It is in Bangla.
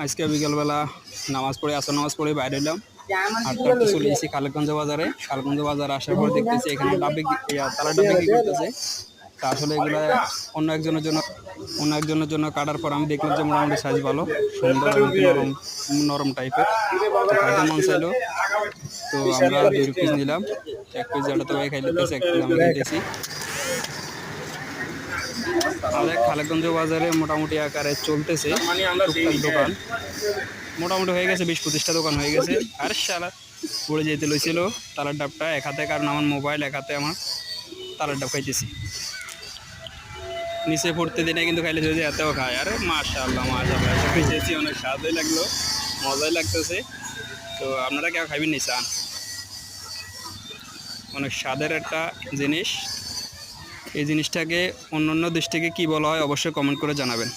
আজকে বিকেলবেলা নামাজ পড়ে আসর নামাজ পড়ে বাইরে এলাম। হাঁটতে হাঁটতে চলে এসেছি খালেকগঞ্জ বাজারে। খালেকগঞ্জ বাজারে আসার পর দেখতেছি এখানে তারা ডাব বিক্রি করতেছে। তা আসলে এগুলা অন্য একজনের জন্য কাটার পর আমি দেখলাম যে মোটামুটি সাইজ ভালো, সুন্দর এবং কি নরম নরম টাইপের। তো খাইতে মন চাইলো, তো আমরা 2 পিস নিলাম। 1 পিস যেটা তো ভাই খাইতেছে, 1 পিস আমি খাইতেছি। আমাদের খালেকগঞ্জ বাজারে মোটামুটি আকারে চলতেছে টুকটাক দোকান, মোটামুটি হয়ে গেছে 20-25টা দোকান হয়ে গেছে। আর শালা পড়ে যেতে লইছিল তালার ডাবটা, এক হাতে কারণ আমার মোবাইল, এক হাতে আমার তালার ডাব খাইতেছি। নিচে পড়তে দিনে কিন্তু খাইলে যদি এতেও খায়। আরে মাশাআল্লাহ মাশাআল্লাহ, খাইতেছি, অনেক স্বাদই লাগলো, মজাই লাগতেছে। তো আপনারা কেউ খাইবেন নি চান? অনেক স্বাদের একটা জিনিস। এই জিনিসটাকে অন্য অন্য দেশ থেকে কী বলা হয় অবশ্যই কমেন্ট করে জানাবেন।